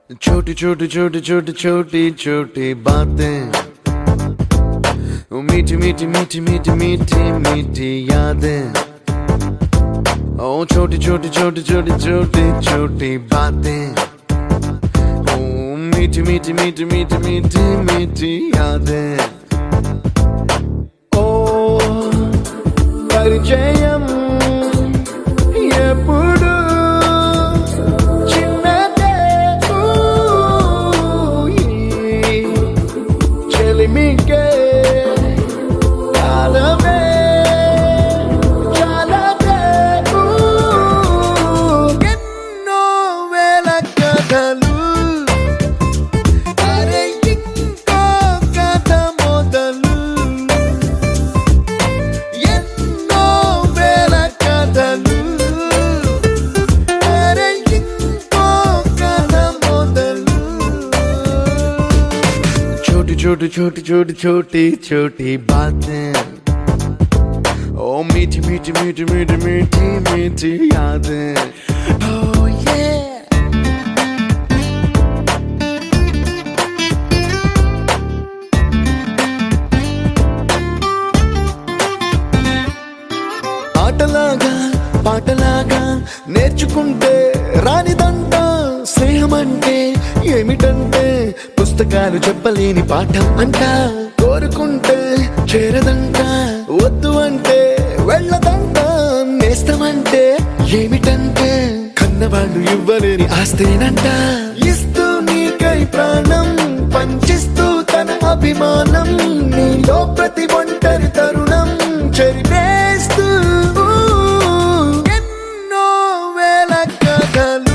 छोटी छोटी छोटी छोटी छोटी छोटी बातें, वो मीठी मीठी मीठी मीठी मीठी मीठी यादें। ओ छोटी छोटी छोटी छोटी छोटी छोटी बातें, ओ मीठी मीठी मीठी मीठी मीठी मीठी यादें। ओ परिचयम ఎప్పుడు చిన్నదే చెలిమికే కాలమే చాలదే ఎన్నో వేల కథలు అరే ఇంకో కథ మొదలు ఎన్నో వేల కథలు छोटी छोटी छोटी छोटी छोटी बातें, ओ मीठी मीठी मीठी मीठी मीठी मीठी यादें। Oh yeah। ఆటలాగా పాటలాగా నేర్చుకుంటే రానిదంట స్నేహమంటే ఏమిటంటే పుస్తకాలు చెప్పలేని పాఠం అంట కోరుకుంటే చేరదంట వద్దు అంటే వెళ్ళదంట నేస్తమంటే ఏమిటంటే కన్నవాళ్ళు ఇవ్వలేని ఆస్తేనంట ఇస్తూ నీకై ప్రాణం పంచిస్తూ తన అభిమానం నీలో ప్రతి ఒంటరి తరుణం చెరిపేస్తూ ఎన్నో వేల కథలు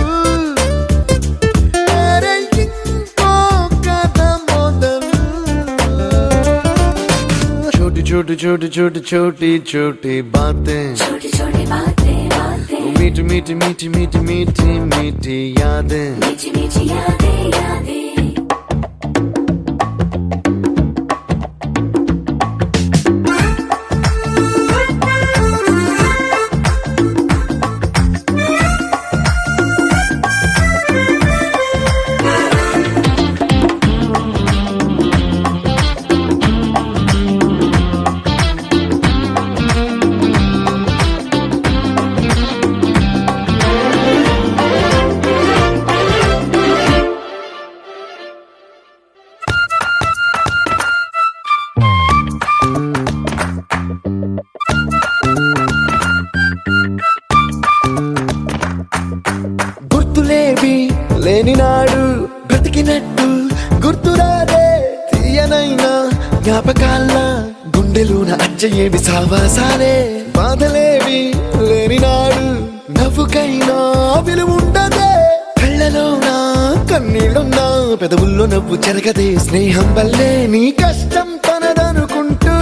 छोटी छोटी छोटी छोटी छोटी बातें, छोटी छोटी बातें बातें, मीठी मीठी मीठी मीठी मीठी मीठी यादें, मीठी मीठी यादें यादें। గుర్తులేవి లేని నాడు బ్రతికినట్టు గుర్తురాదే తీయనైనా జ్ఞాపకాల గుండెలోన అచ్చయేవి సావాసాలే బాధలేవి లేని నాడు నవ్వుకైనా విలువుండదే కళ్ళలోనా కన్నీళ్ళున్నా పెదవుల్లో నవ్వు చెరగదే స్నేహం వల్లే నీ కష్టం తనదనుకుంటూ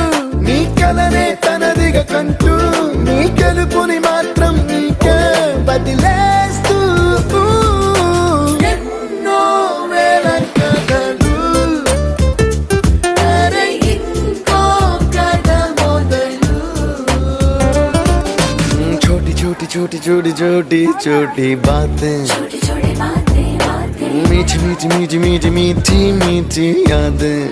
నీ కలనే తనదిగా కంటూ నీ గెలుపుని మాత్రం నీకే బదిలేస్తూ ఎన్నో వేల కథలు అరే ఇంకో కథ మొదలు छोटी छोटी छोटी छोटी छोटी छोटी बातें, छोटी छोटी बातें बातें, मीठी मीठी मीठी मीठी मीठी मीठी यादें।